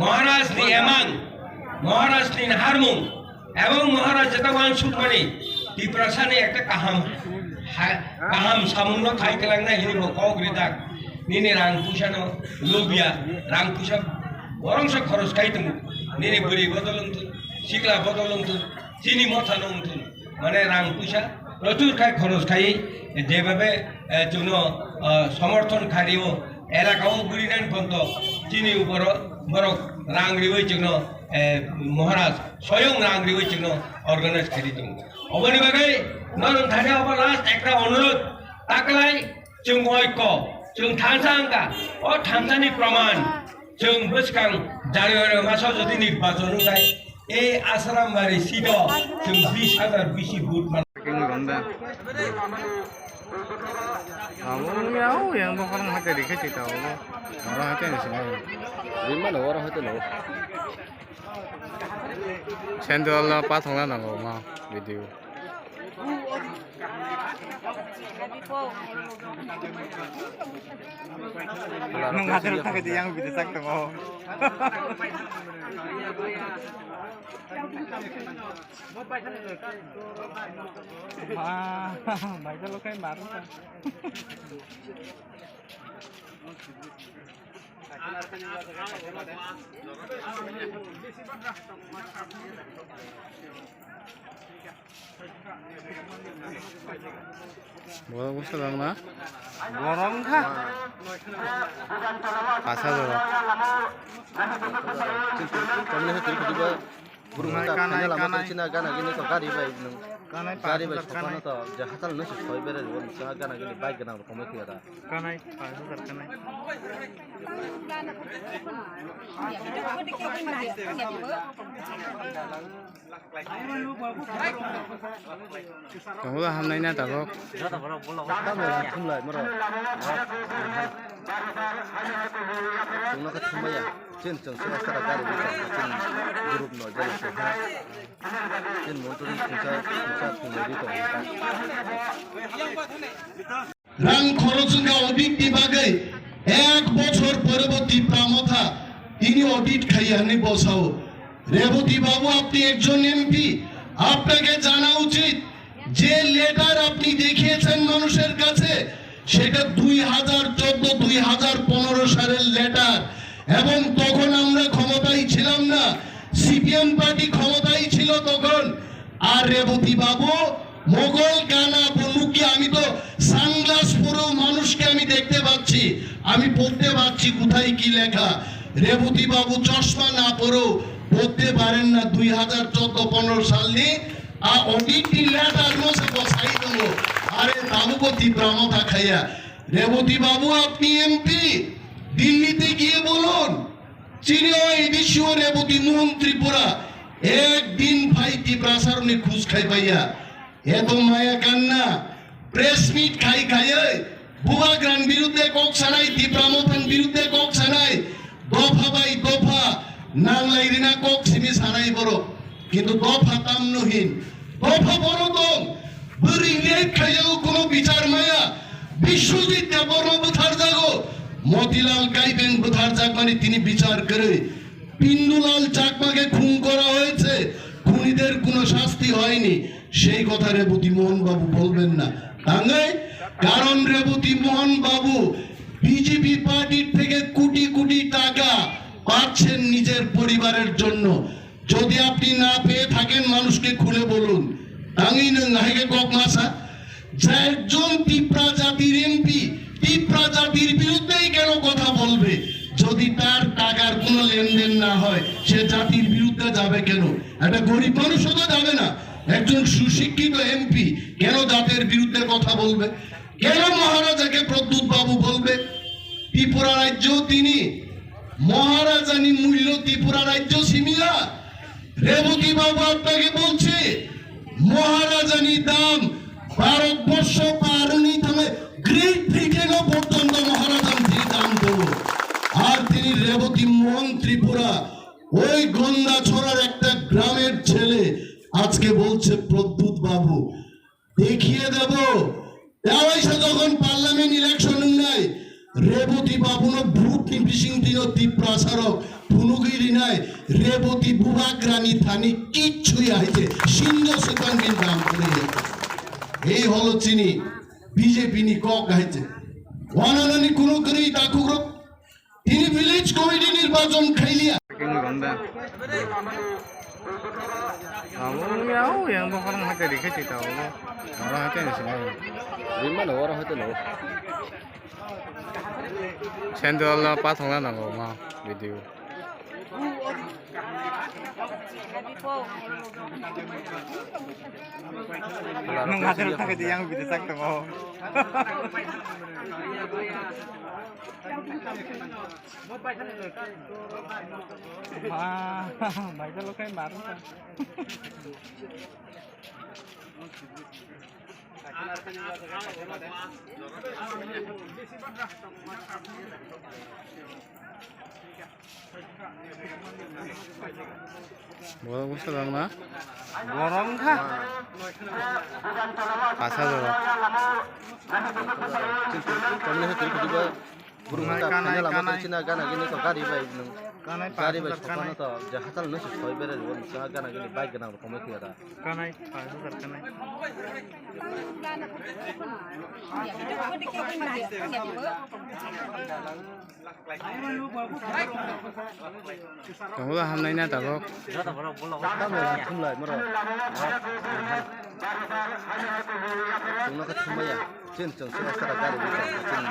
মহারাজনি এমাং মহারাজনি হারমুং এবং মহারাজ যেতাবান সুতমানি ত্রিপ্রাসানে একটা কাহাম সামুন্য খাইকেলাং না হিনি কগ্রি দাগ নিনে রাং পুষানো লোবিয়া রাং পুষা বরংস খরচ খাইতুম নিনে বুড়ি বদলন্তুন শিকলা বদলন্তুন চিনি মথা নন্তুন মানে রাং পুষা প্রচুর খাই খরচ খাই যেভাবে জন্য সমর্থন খারিও এলাকাও বুড়ি নান পন্ত চিনি উপর বড় রাংরি ওই জন্য মহারাজ স্বয়ং রাংরি ওই জন্য অর্গানাইজ খাই দিতুম অবনি বাগে নরম থানে অব লাস্ট একটা অনুরোধ তাকলাই जों ঐক্য जों थांसांगा ও थांसानि प्रमाण जों बोसकां জানুয়ারি মাসে যদি নির্বাচন হয় এই আসারামবাড়ি সিট जों 20,000 বেশি vote ganda miau yang bokong hati dikit itu orang hati ni semua lima lo orang hati lo sendal patong lah nanggo mah video nung hadir tak ada yang bisa tak tahu baik kalau kayak baru kan 뭐라고 쓰다가 뭐랑가 가사로 Kami itu juga burung kanai kanai Cina gana gini kok gari baik nung gari baik sopan atau jahatal nasi soy bere burung Cina gana gini baik gana komik ya ta kanai kanai kamu dah hamnainya tak kok kamu thumlai maro chúng nó thumbai ya trên trường sẽ là gari baik trên grup nó jadi sehat trên muốn tôi cùng đi tổ রাং খরচঙ্গা audit বিভাগে 1 বছর পরবর্তী প্রামথা তিনি audit খাইয়ানি বসাও রেবতী বাবু আপনি একজন MP আপনাকে জানা উচিত যে লেটার আপনি দেখিয়েছেন মানুষের কাছে সেটা 2014-2015 সালের লেটার এবং তখন আমরা ক্ষমতায় ছিলাম না সিপিএম পার্টি ক্ষমতায় ছিল তখন আর রেবতী বাবু মোগল গানা বনুকি আমি তো সানগ্লাস পরেও মানুষকে আমি দেখতে পাচ্ছি আমি পড়তে পাচ্ছি কোথায় কি লেখা রেবতী বাবু চশমা না পরেও পড়তে পারেন না 2014-15 সালে আর অডিট লেটার নো সে বসাই দেবো আরে তাবুকো তীব্রামতা খাইয়া রেবতী বাবু আপনি এমপি দিল্লিতে গিয়ে বলুন চীনে এদেশীয় রেবতী মোহন ত্রিপুরা একদিন ভাই তীব্রাসারণে খুঁজ খাই পাইয়া এত মায়া কান্না প্রেস মিট খাই খাইয়ে বুবাগ্রান বিরুদ্ধে কক সানাই তীব্রামতান বিরুদ্ধে কক সানাই দফা বাই দফা নাংলাই রিনা কক সিমি সানাই বড় কিন্তু দফা তামনহীন দফা বড় দম বরি লেট খাইয়াও কোনো বিচার মায়া বিশ্বজিৎ দেববর্মা বুথার জাগো মতিলাল গাইবেন বুথার জাগ মানে তিনি বিচার করে পিন্নুলাল চাকমাকে খুন করা হয়েছে খুনিদের কোনো শাস্তি হয়নি সেই কথা রেবতী মোহন বাবু বলবেন না তাই কারণ রেবতী মোহন বাবু বিজেপি পার্টির থেকে কোটি কোটি টাকা পাচ্ছেন নিজের পরিবারের জন্য যদি আপনি না পেয়ে থাকেন মানুষকে খুলে বলুন টাঙ্গি নাহিকে কক মাসা যে একজন তিপ্রা জাতির এমপি তিপ্রা জাতির বিরুদ্ধেই কেন কথা বলবে যদি তার টাকার কোনো লেনদেন না হয় সে জাতির বিরুদ্ধে যাবে কেন একটা গরিব মানুষও তো যাবে না একজন সুশিক্ষিত এমপি কেন জাতির বিরুদ্ধে কথা বলবে কেন মহারাজাকে প্রদ্যুৎ বাবু বলবে ত্রিপুরা রাজ্য তিনি মহারাজানি মূল্য ত্রিপুরা রাজ্য সিমিলা রেবতী বাবু আপনাকে বলছে মহারাজানি দাম ভারতবর্ষ পারনি তবে গ্রেট ব্রিটেনও পর্যন্ত মহারাজানি দাম দেব আর তিনি রেবতী মোহন ত্রিপুরা ওই গন্ডা ছড়ার একটা গ্রামের ছেলে আজকে বলছে প্রদ্যুৎ বাবু দেখিয়ে দেব যখন পার্লামেন্ট ইলেকশন নাই রেবতী বাবু ভূত নিবিসিং দিন তীব্রাসারক ফুনুগিরি নাই রেবতী বুবাগ্রানি থানি কিচ্ছুই আইছে সিংহ সুতাঙ্গিন দাম করে এই হলো চিনি বিজেপি নি কক গাইছে ওয়ানানি কোনো করি তাকুর তিনি ভিলেজ কমিটি নির্বাচন খাইলিয়া yang orang hati dikit kita orang hati ni semua Gimana orang itu loh? channel lah patunglah nanggo mah video nung hati lu tak yang video sak tu mau baik lo kayak baru kan Borong gusto lang na? Borong ka? Pasa dulu. Kami ni tu juga burung tak kena lama Cina gana gini tu kari baik nung kari baik sekarang tu jahatal nasi soy bere bukan Cina gana gini baik gana berkomit tiada. Kanai, pasa ter kanai. Kamu dah hamil ni tak kok? Kami thumlai mero. Tunggu kat thumai ya. Cin cang sila sara kari bisa cin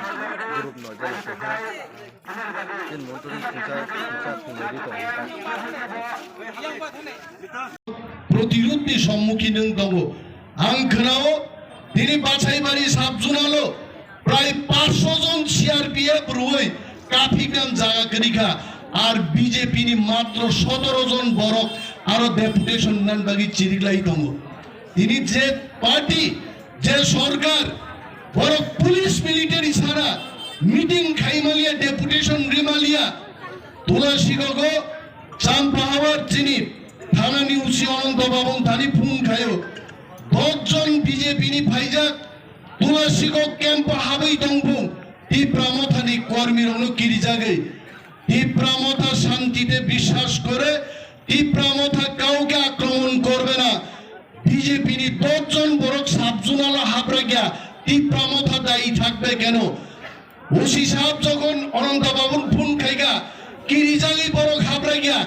grup no jadi seha. Cin monturi kunca thumai di tu. প্রতিরোধে সম্মুখীন হব আংখরাও তিনি বাছাই বাড়ি সাপ জুনালো প্রায় 500 জন CRPF রুই কাফিগ্রাম জায়গা করিখা আর বিজেপি নি মাত্র 17 জন বড়ক আর ডেপুটেশন নান বাগি চিরিলাই দম তিনি যে পার্টি যে সরকার বড় পুলিশ মিলিটারি সারা মিটিং খাইমালিয়া ডেপুটেশন রিমালিয়া তুলাসীগো চাম্পাহাওয়ার চিনি থানা নিউসি অনন্ত বাবন থানি ফোন খায়ো 10 জন বিজেপি নি ভাইজাক তুলাসীগো ক্যাম্প হাবই দংপুং তীব্রামথানি কর্মীর অনুকিরি জাগে তীব্রামথা শান্তিতে বিশ্বাস করে তীব্রামথা কাউকে আক্রমণ করবে না বিজেপি নি 10 জন বড় সাবজুনালা হাবরা গিয়া তীব্রামথা দায়ী থাকবে কেন ওসি সাহেব যখন অনন্ত বাবন ফোন খাইগা কিরিজালি বড় হাবরা গিয়া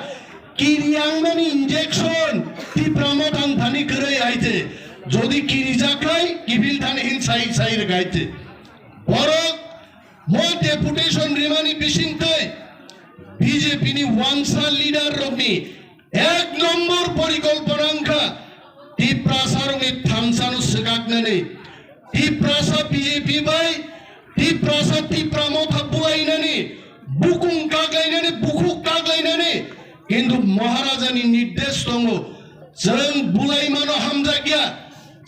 কিরিয়াংমানি ইনজেকশন তীব্রামথান ধানি করে আইতে যদি কিরিজা খাই কিবিল ধানি হিন সাই সাই গাইতে বড় মই ডেপুটেশন রিমানি বিশিংতাই বিজেপি নি ওয়ানসা লিডার রবনি 1 নম্বর পরিকল্পনাঙ্কা তীব্রাসারণে থামসানো সেগাগনানে Tiprasa BJP bai Tiprasa Tipramo Thapuainani Bukung Kaglainani Bukuk Kaglainani কিন্তু মহারাজানি নির্দেশ দङ जों बुलाइमानो हामजागिया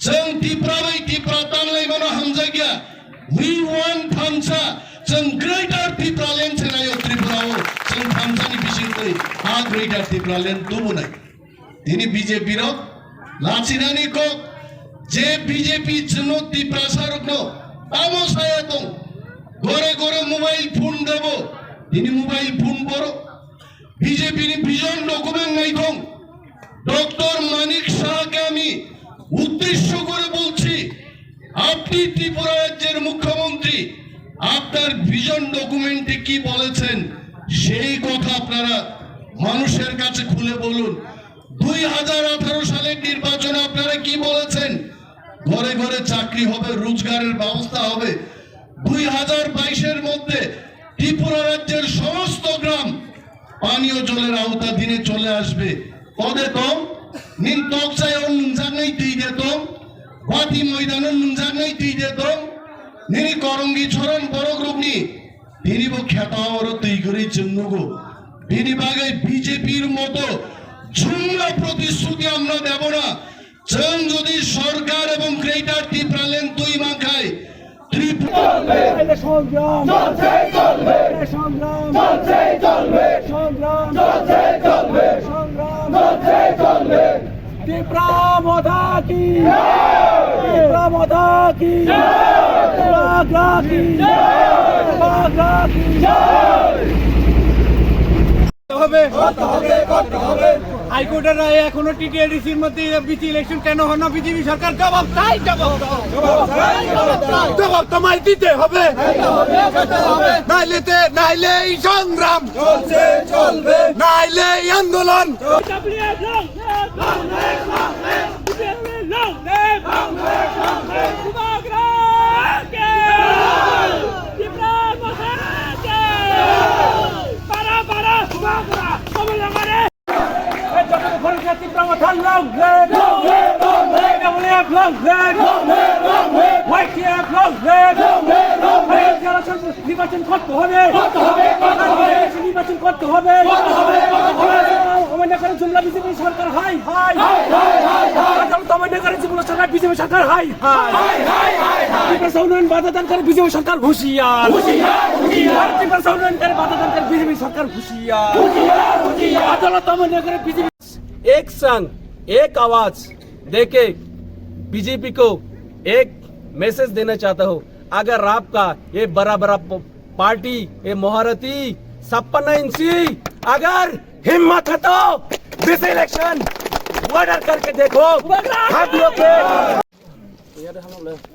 जों टिप्राबाय टिप्रा तानलाइमानो हामजागिया we want थामसा जों ग्रेटर टिप्रालेण्ड सेनायो त्रिपुराओ जों थामसानि बिसिंखै आ ग्रेटर टिप्रालेण्ड दुबुनाय दिनै बिजेपि र लाचिनानि को जे बिजेपि जनो टिप्रा सारुकनो तामो साया दङ गरे गरे मोबाइल फोन देबो दिनै मोबाइल फोन बरो বিজেপি ভিজন ডকুমেন্ট নাই থং ডক্টর মানিক শাহকে আমি উদ্দেশ্য করে বলছি আপনি ত্রিপুরা রাজ্যের মুখ্যমন্ত্রী আপনার ভিজন ডকুমেন্টে কি বলেছেন সেই কথা আপনারা মানুষের কাছে খুলে বলুন 2018 সালের নির্বাচনে আপনারা কি বলেছেন ঘরে ঘরে চাকরি হবে রোজগারের ব্যবস্থা হবে 2022 এর মধ্যে ত্রিপুরা রাজ্যের সমস্ত গ্রাম পানীয় জলের আওতাধীনে চলে আসবে পদে কম নিন তকসায় নুনজানাই তুই যেত বাতি ময়দান নুনজানাই তুই যেত নিনি করঙ্গি ছড়ান বড় গ্রুপনি তিনি খ্যাতাওয়ার তুই করে জন্যগো তিনি বাগে বিজেপির মতো ঝুমলা প্রতিশ্রুতি আমরা দেব না जों যদি সরকার এবং গ্রেটার ত্রিপুরাল্যান্ড তুই মাখায় সংগ্রাম চলছে চলবে সংগ্রাম চলছে চলবে সংগ্রাম চলছে চলবে সংগ্রাম চলছে চলবে ত্রিপুরা মাতা কি ত্রিপুরা মাতা কি বাগা কি বাগা কি হবে করতে হবে হাইকোর্টের রায় এখনো টিটিআরডিসির মধ্যে বিসি ইলেকশন কেন হয় না বিজেপি সরকার জবাব চাই জবাব তোমায় দিতে হবে নাইলে এই সংগ্রাম চলছে চলবে নাইলে এই আন্দোলন নির্বাচন করতে হবে নির্বাচন করতে হবে করে জুমলা বিজেপি সরকার হাই হাই করে জুমলা সরকার বিজেপি সরকার হাই উন্নয়ন বাধা দান করে বিজেপি সরকার হুঁশিয়ার উন্নয়ন করে বাধা দান করে বিজেপি সরকার হুঁশিয়ার আদালত অমান্য করে বিজেপি एक संग एक आवाज देके बीजेपी को एक मैसेज देना चाहता हूँ अगर आपका ये बड़ा बड़ा पार्टी ये महारथी सपना इंसी अगर हिम्मत है तो दिस इलेक्शन ऑर्डर करके देखो हम लोग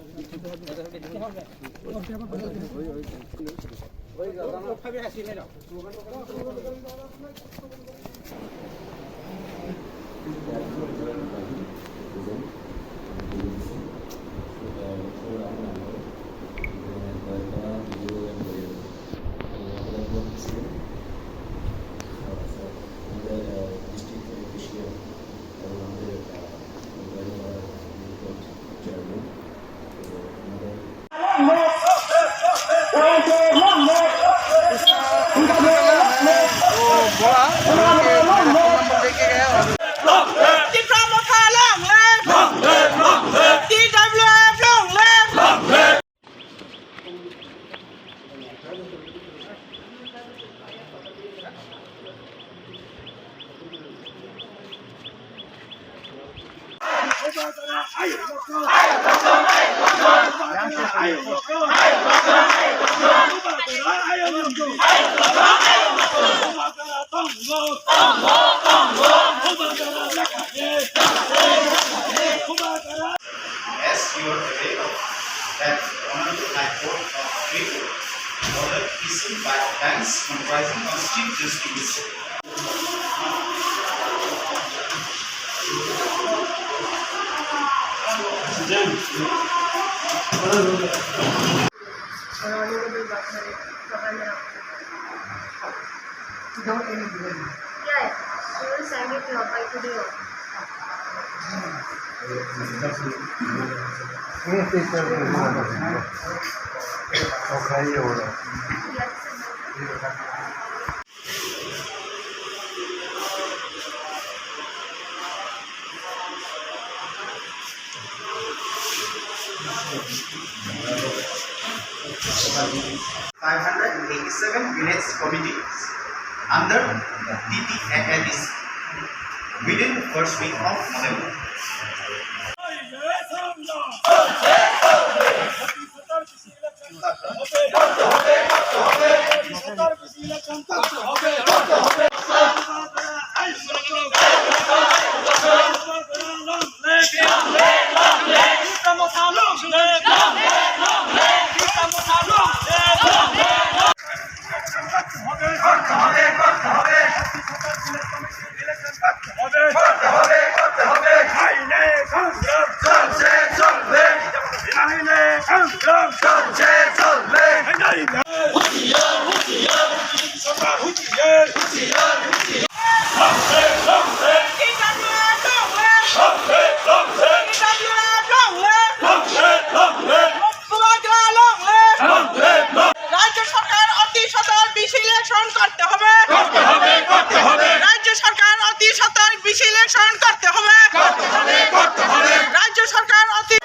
As you are aware of that Honorable High Court of Tripura ordered issued by banks comprising of Chief Justice. Yes, she will send it by today. 587 village committees under DTANS within the first week of November. রাজ্য সরকার অতি সতর্ক বিশ্লেষণ করতে হবে রাজ্য সরকার অতি সতর্ক বিশ্লেষণ করতে হবে রাজ্য সরকার অতি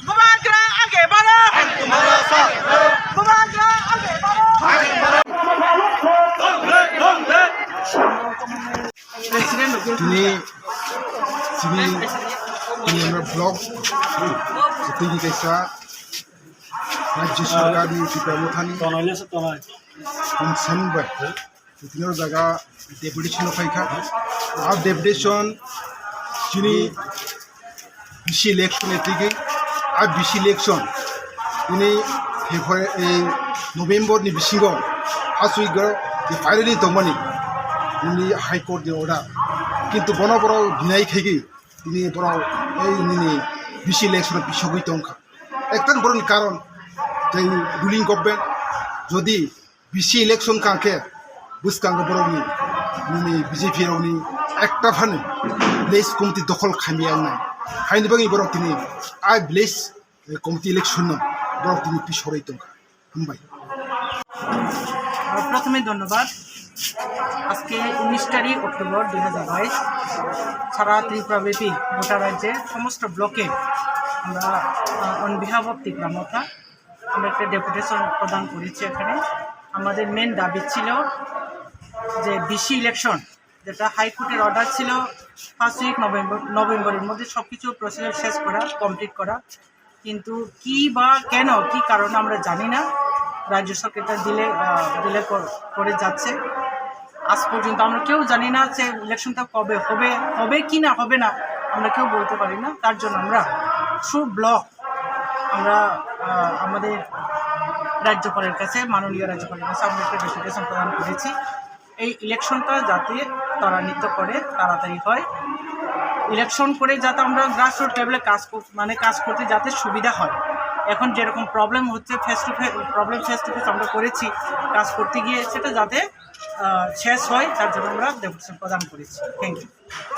বুবাগরা আগে বাড়ো বুবাগরা আগে বাড়ো তিনি আমরা ব্লগ তিনি कैसा राज्य सरकारनि बिबावथानि कनसेन्टबाय बिथिङाव जागा डेपुटेसन फायखा आ डेपुटेसन जिनि बिसि इलेक्शन एतिगे आ बिसि इलेक्शन दिनै नभेम्बरनि बिसिङाव फार्स्ट उइकआव फाइनालि दंमानि दिनै हाइकर्टनि अर्डार किन्तु बनबराव बिनाय खायगि दिनै बराव दिनै बिसि इलेक्शन बिसगै दंखा एकटान बरनि कारण जाय रुलिं गभर्नमेन्ट যদি বিসি ইলেকশন কাকে বুসকাঙ্গ বরনি নিনি বিজেপি রনি একটা ফানে প্লেস কমিটি দখল খামিয়াং নাই হাইনি বাঙি বরক তিনি আই প্লেস কমিটি ইলেকশন বরক তিনি পিছরাই দंखा হামবাই প্রথমে ধন্যবাদ আজকে 19 তারিখ অক্টোবর 2022 সারা ত্রিপুরাব্যাপী গোটা রাজ্যে সমস্ত ব্লকে আমরা অন বিহাফ অফ ত্রিপুরা মথা আমরা একটা ডেপুটেশন প্রদান করেছি এখানে আমাদের মেন দাবি ছিল যে বিসি ইলেকশন যেটা হাইকোর্টের অর্ডার ছিল ফার্স্ট উইক নভেম্বরের মধ্যে সব কিছু প্রসিডিউর শেষ করা কমপ্লিট করা কিন্তু কি বা কেন কি কারণ আমরা জানি না রাজ্য সরকারটা ডিলে করে যাচ্ছে আজ পর্যন্ত আমরা কেউ জানি না যে ইলেকশনটা কবে হবে কি না হবে না আমরা কেউ বলতে পারি না তার জন্য আমরা ব্লক আমরা আমাদের রাজ্যপালের কাছে মাননীয় রাজ্যপালের কাছে আমরা একটা ডেপুটেশন প্রদান করেছি এই ইলেকশনটা যাতে ত্বরান্বিত করে তাড়াতাড়ি হয় ইলেকশন করে যাতে আমরা গ্রাসরুট লেভেলে কাজ করতে যাতে সুবিধা হয় এখন যেরকম প্রবলেম হচ্ছে ফেস টু ফেস আমরা করেছি কাজ করতে গিয়ে সেটা যাতে শেষ হয় তার জন্য আমরা ডেপুটেশন প্রদান করেছি থ্যাংক ইউ